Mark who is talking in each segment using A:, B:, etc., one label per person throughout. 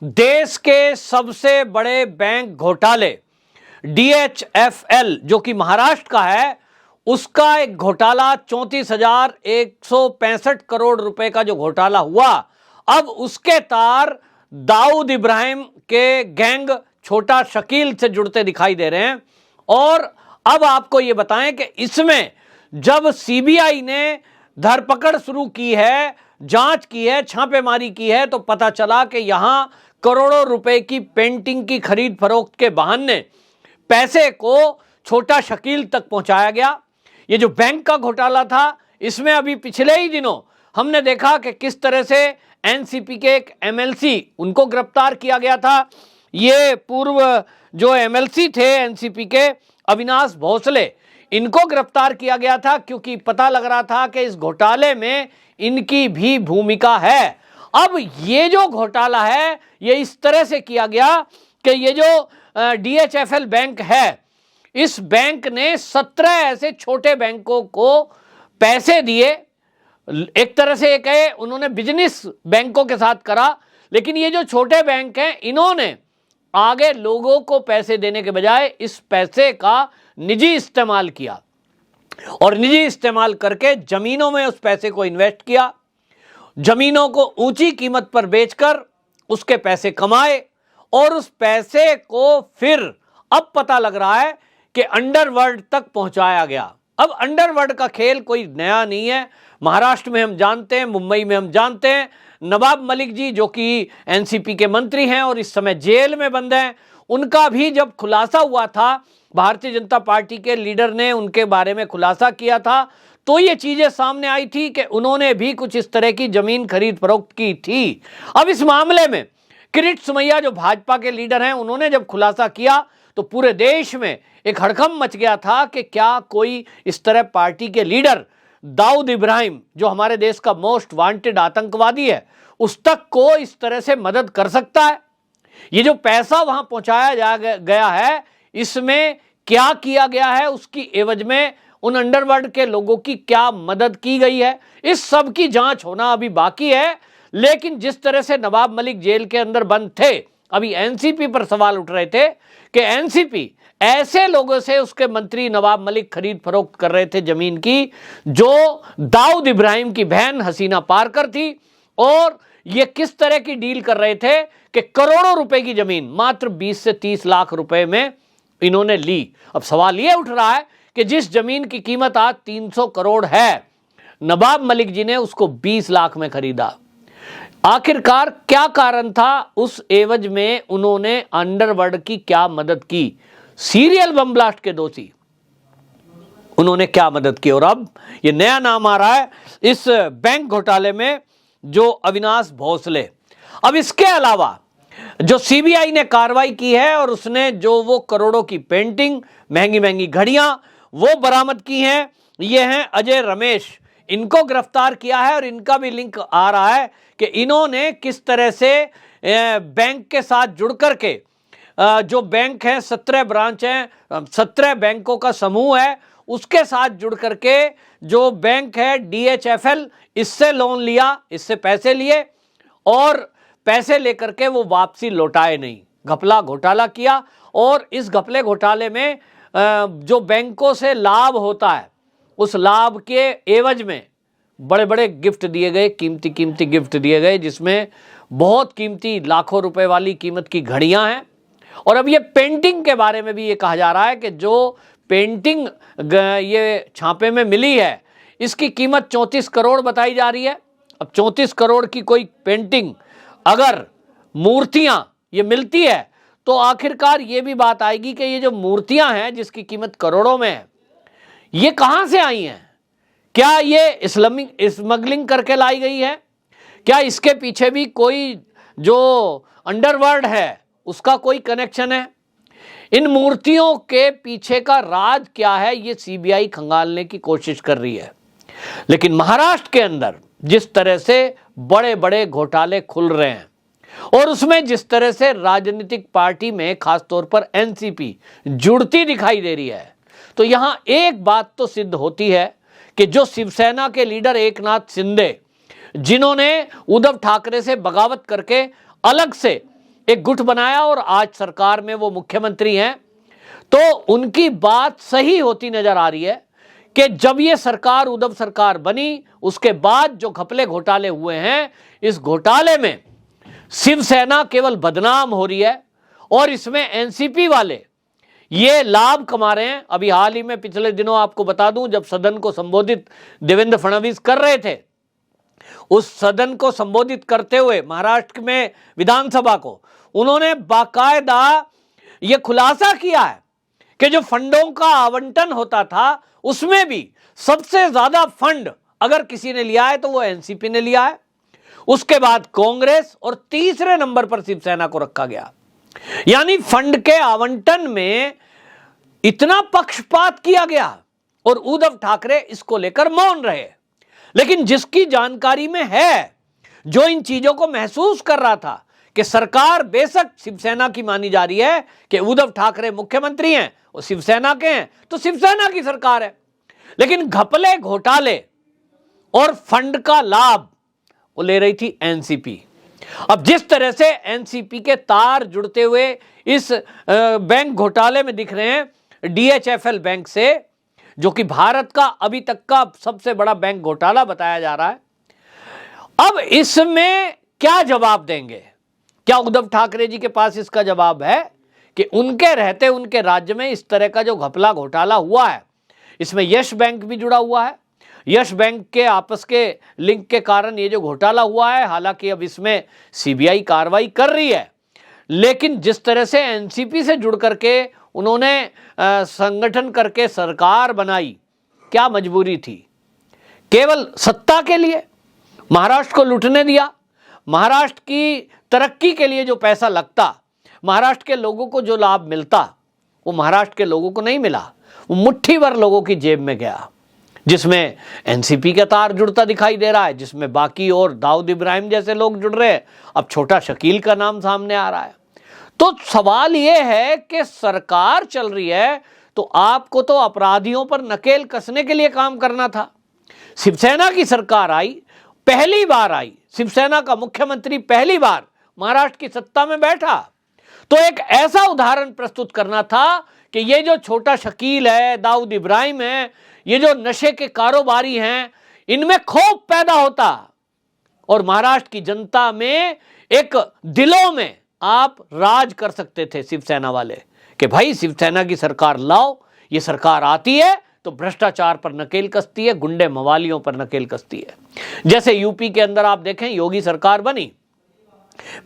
A: देश के सबसे बड़े बैंक घोटाले DHFL जो कि महाराष्ट्र का है, उसका एक घोटाला 34,165 करोड़ रुपए का जो घोटाला हुआ, अब उसके तार दाऊद इब्राहिम के गैंग छोटा शकील से जुड़ते दिखाई दे रहे हैं। और अब आपको यह बताएं कि इसमें जब CBI ने धरपकड़ शुरू की है, जांच की है, छापेमारी की है, तो पता चला कि यहां करोड़ों रुपए की पेंटिंग की खरीद फरोख्त के बहाने पैसे को छोटा शकील तक पहुंचाया गया। ये जो बैंक का घोटाला था, इसमें अभी पिछले ही दिनों हमने देखा कि किस तरह से NCP के एक MLC उनको गिरफ्तार किया गया था। ये पूर्व जो MLC थे NCP के, अविनाश भोसले, इनको गिरफ्तार किया गया था क्योंकि पता लग रहा था कि इस घोटाले में इनकी भी भूमिका है। अब ये जो घोटाला है, ये इस तरह से किया गया कि ये जो DHFL बैंक है, इस बैंक ने 17 ऐसे छोटे बैंकों को पैसे दिए। एक तरह से एक है, उन्होंने बिजनेस बैंकों के साथ करा, लेकिन ये जो छोटे बैंक हैं, इन्होंने आगे लोगों को पैसे देने के बजाय इस पैसे का निजी इस्तेमाल किया और निजी इस्तेमाल करके जमीनों में उस पैसे को इन्वेस्ट किया, जमीनों को ऊंची कीमत पर बेचकर उसके पैसे कमाए और उस पैसे को फिर अब पता लग रहा है कि अंडरवर्ल्ड तक पहुंचाया गया। अब अंडरवर्ल्ड का खेल कोई नया नहीं है, महाराष्ट्र में हम जानते हैं, मुंबई में हम जानते हैं। नवाब मलिक जी जो कि NCP के मंत्री हैं और इस समय जेल में बंद हैं, उनका भी जब खुलासा हुआ था, भारतीय जनता पार्टी के लीडर ने उनके बारे में खुलासा किया था, तो ये चीजें सामने आई थी कि उन्होंने भी कुछ इस तरह की जमीन खरीद फरोख्त की थी। अब इस मामले में किरीट सोमैया जो भाजपा के लीडर हैं, उन्होंने जब खुलासा किया तो पूरे देश में एक हड़कंप मच गया था कि क्या कोई इस तरह पार्टी के लीडर दाऊद इब्राहिम जो हमारे देश का मोस्ट वांटेड आतंकवादी है, उस तक को इस तरह से मदद कर सकता है। ये जो पैसा वहां पहुंचाया गया है, इसमें क्या किया गया है, उसकी एवज में उन अंडरवर्ल्ड के लोगों की क्या मदद की गई है, इस सब की जांच होना अभी बाकी है। लेकिन जिस तरह से नवाब मलिक जेल के अंदर बंद थे, अभी NCP पर सवाल उठ रहे थे कि NCP ऐसे लोगों से, उसके मंत्री नवाब मलिक खरीद फरोख्त कर रहे थे जमीन की, जो दाऊद इब्राहिम की बहन हसीना पारकर थी, और ये किस तरह की डील कर रहे थे कि करोड़ों रुपए की जमीन मात्र 20 से 30 लाख रुपए में इन्होंने ली। अब सवाल ये उठ रहा है कि जिस जमीन की कीमत आज 300 करोड़ है, नवाब मलिक जी ने उसको 20 लाख में खरीदा। आखिरकार क्या कारण था, उस एवज में उन्होंने अंडरवर्ल्ड की क्या मदद की? सीरियल बम ब्लास्ट के दोषी उन्होंने क्या मदद की? और अब ये नया नाम आ रहा है इस बैंक घोटाले में, जो अविनाश भोसले। अब इसके अलावा जो CBI ने कार्रवाई की है और उसने जो वो करोड़ों की पेंटिंग, महंगी महंगी घड़ियां वो बरामद की हैं, ये हैं अजय रमेश, इनको गिरफ्तार किया है। और इनका भी लिंक आ रहा है कि इन्होंने किस तरह से बैंक के साथ जुड़ करके, जो बैंक है 17 ब्रांच हैं, 17 बैंकों का समूह है, उसके साथ जुड़ करके जो बैंक है DHFL, इससे लोन लिया, इससे पैसे लिए और पैसे लेकर के वो वापसी लौटाए नहीं, घपला घोटाला किया। और इस घपले घोटाले में जो बैंकों से लाभ होता है, उस लाभ के एवज में बड़े बड़े गिफ्ट दिए गए, कीमती कीमती गिफ्ट दिए गए, जिसमें बहुत कीमती लाखों रुपए वाली कीमत की घड़ियां हैं। और अब ये पेंटिंग के बारे में भी ये कहा जा रहा है कि जो पेंटिंग ये छापे में मिली है, इसकी कीमत 34 करोड़ बताई जा रही है। अब 34 करोड़ की कोई पेंटिंग, अगर मूर्तियां ये मिलती है, तो आखिरकार ये भी बात आएगी कि ये जो मूर्तियां हैं जिसकी कीमत करोड़ों में है, ये कहां से आई हैं? क्या ये स्मगलिंग करके लाई गई है? क्या इसके पीछे भी कोई जो अंडरवर्ल्ड है उसका कोई कनेक्शन है? इन मूर्तियों के पीछे का राज क्या है, ये CBI खंगालने की कोशिश कर रही है। लेकिन महाराष्ट्र के अंदर जिस तरह से बड़े बड़े घोटाले खुल रहे हैं और उसमें जिस तरह से राजनीतिक पार्टी में खासतौर पर NCP जुड़ती दिखाई दे रही है, तो यहां एक बात तो सिद्ध होती है कि जो शिवसेना के लीडर एकनाथ शिंदे, जिन्होंने उद्धव ठाकरे से बगावत करके अलग से एक गुट बनाया और आज सरकार में वो मुख्यमंत्री हैं, तो उनकी बात सही होती नजर आ रही है कि जब ये सरकार उद्धव सरकार बनी, उसके बाद जो घपले घोटाले हुए हैं, इस घोटाले में शिवसेना केवल बदनाम हो रही है और इसमें एनसीपी वाले ये लाभ कमा रहे हैं। अभी हाल ही में पिछले दिनों आपको बता दूं, जब सदन को संबोधित देवेंद्र फडणवीस कर रहे थे, उस सदन को संबोधित करते हुए महाराष्ट्र में विधानसभा को उन्होंने बाकायदा यह खुलासा किया है कि जो फंडों का आवंटन होता था उसमें भी सबसे ज्यादा फंड अगर किसी ने लिया है तो वो एनसीपी ने लिया है, उसके बाद कांग्रेस और तीसरे नंबर पर शिवसेना को रखा गया। यानी फंड के आवंटन में इतना पक्षपात किया गया और उद्धव ठाकरे इसको लेकर मौन रहे। लेकिन जिसकी जानकारी में है, जो इन चीजों को महसूस कर रहा था कि सरकार बेशक शिवसेना की मानी जा रही है कि उद्धव ठाकरे मुख्यमंत्री हैं और शिवसेना के हैं, तो शिवसेना की सरकार है, लेकिन घपले घोटाले और फंड का लाभ वो ले रही थी एनसीपी। अब जिस तरह से एनसीपी के तार जुड़ते हुए इस बैंक घोटाले में दिख रहे हैं डीएचएफएल बैंक से, जो कि भारत का अभी तक का सबसे बड़ा बैंक घोटाला बताया जा रहा है, अब इसमें क्या जवाब देंगे? क्या उद्धव ठाकरे जी के पास इसका जवाब है कि उनके रहते उनके राज्य में इस तरह का जो घपला घोटाला हुआ है, इसमें यस बैंक भी जुड़ा हुआ है, यस बैंक के आपस के लिंक के कारण ये जो घोटाला हुआ है, हालांकि अब इसमें सीबीआई कार्रवाई कर रही है, लेकिन जिस तरह से एनसीपी से जुड़ करके उन्होंने संगठन करके सरकार बनाई, क्या मजबूरी थी? केवल सत्ता के लिए महाराष्ट्र को लूटने दिया। महाराष्ट्र की तरक्की के लिए जो पैसा लगता, महाराष्ट्र के लोगों को जो लाभ मिलता, वो महाराष्ट्र के लोगों को नहीं मिला, वो मुट्ठी भर लोगों की जेब में गया, जिसमें एनसीपी का तार जुड़ता दिखाई दे रहा है, जिसमें बाकी और दाऊद इब्राहिम जैसे लोग जुड़ रहे हैं। अब छोटा शकील का नाम सामने आ रहा है। तो सवाल यह है कि सरकार चल रही है तो आपको तो अपराधियों पर नकेल कसने के लिए काम करना था। शिवसेना की सरकार आई, पहली बार आई, शिवसेना का मुख्यमंत्री पहली बार महाराष्ट्र की सत्ता में बैठा, तो एक ऐसा उदाहरण प्रस्तुत करना था कि ये जो छोटा शकील है, दाऊद इब्राहिम है, ये जो नशे के कारोबारी हैं, इनमें खौफ पैदा होता और महाराष्ट्र की जनता में एक दिलों में आप राज कर सकते थे शिवसेना वाले कि भाई शिवसेना की सरकार लाओ, ये सरकार आती है तो भ्रष्टाचार पर नकेल कसती है, गुंडे मवालियों पर नकेल कसती है। जैसे यूपी के अंदर आप देखें, योगी सरकार बनी,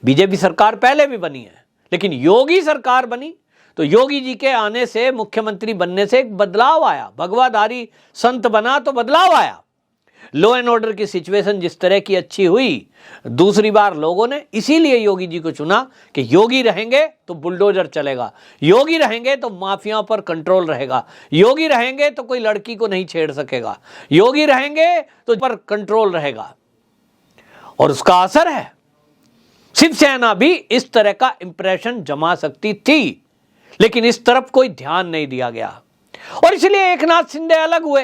A: बीजेपी सरकार पहले भी बनी है, लेकिन योगी सरकार बनी तो योगी जी के आने से, मुख्यमंत्री बनने से एक बदलाव आया, भगवाधारी संत बना तो बदलाव आया। लॉ एंड ऑर्डर की सिचुएशन जिस तरह की अच्छी हुई, दूसरी बार लोगों ने इसीलिए योगी जी को चुना कि योगी रहेंगे तो बुलडोजर चलेगा, योगी रहेंगे तो माफिया पर कंट्रोल रहेगा, योगी रहेंगे तो कोई लड़की को नहीं छेड़ सकेगा, योगी रहेंगे तो पर कंट्रोल रहेगा। और उसका असर है। शिवसेना भी इस तरह का इंप्रेशन जमा सकती थी, लेकिन इस तरफ कोई ध्यान नहीं दिया गया और इसलिए एकनाथ शिंदे अलग हुए।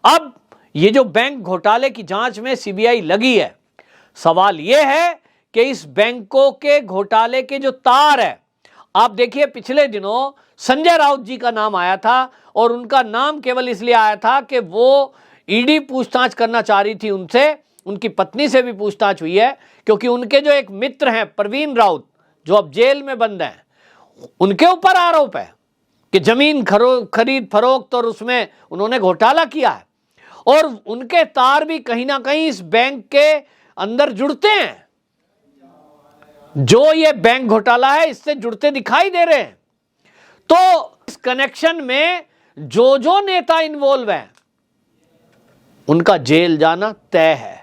A: अब ये जो बैंक घोटाले की जांच में सीबीआई लगी है, सवाल यह है कि इस बैंकों के घोटाले के जो तार है, आप देखिए पिछले दिनों संजय राउत जी का नाम आया था और उनका नाम केवल इसलिए आया था कि वो ईडी पूछताछ करना चाह रही थी उनसे, उनकी पत्नी से भी पूछताछ हुई है, क्योंकि उनके जो एक मित्र हैं प्रवीण राउत, जो अब जेल में बंद हैं, उनके ऊपर आरोप है कि जमीन खरीद फरोख्त और उसमें उन्होंने घोटाला किया है और उनके तार भी कहीं ना कहीं इस बैंक के अंदर जुड़ते हैं। जो ये बैंक घोटाला है इससे जुड़ते दिखाई दे रहे हैं। तो इस कनेक्शन में जो जो नेता इन्वॉल्व हैं उनका जेल जाना तय है।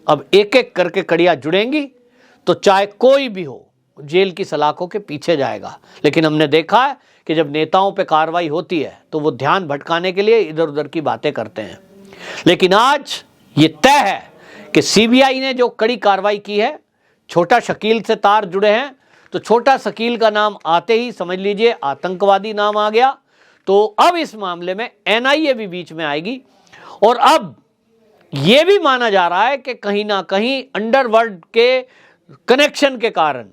A: अब एक एक करके कड़ियां जुड़ेंगी तो चाहे कोई भी हो जेल की सलाखों के पीछे जाएगा। लेकिन हमने देखा है कि जब नेताओं पे कार्रवाई होती है तो वो ध्यान भटकाने के लिए इधर उधर की बातें करते हैं। लेकिन आज ये तय है कि सीबीआई ने जो कड़ी कार्रवाई की है, छोटा शकील से तार जुड़े हैं, तो छोटा शकील का नाम आते ही समझ लीजिए आतंकवादी नाम आ गया। तो अब इस मामले में एनआईए भी बीच में आएगी और अब यह भी माना जा रहा है कि कहीं ना कहीं अंडरवर्ल्ड के कनेक्शन के कारण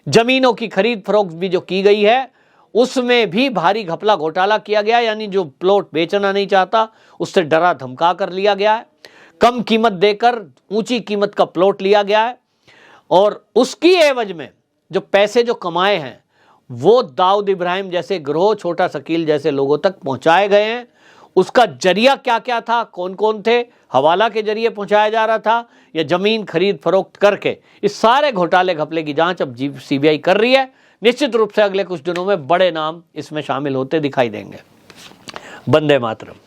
A: जमीनों की खरीद फरोख्त भी जो की गई है उसमें भी भारी घपला घोटाला किया गया, यानी जो प्लॉट बेचना नहीं चाहता उससे डरा धमका कर लिया गया है, कम कीमत देकर ऊंची कीमत का प्लॉट लिया गया है, और उसकी एवज में जो पैसे जो कमाए हैं वो दाऊद इब्राहिम जैसे गिरोह, छोटा शकील जैसे लोगों तक पहुंचाए गए हैं। उसका जरिया क्या क्या था, कौन कौन थे, हवाला के जरिए पहुंचाया जा रहा था या जमीन खरीद फरोख्त करके, इस सारे घोटाले घपले की जांच अब सीबीआई कर रही है। निश्चित रूप से अगले कुछ दिनों में बड़े नाम इसमें शामिल होते दिखाई देंगे। वंदे मातरम।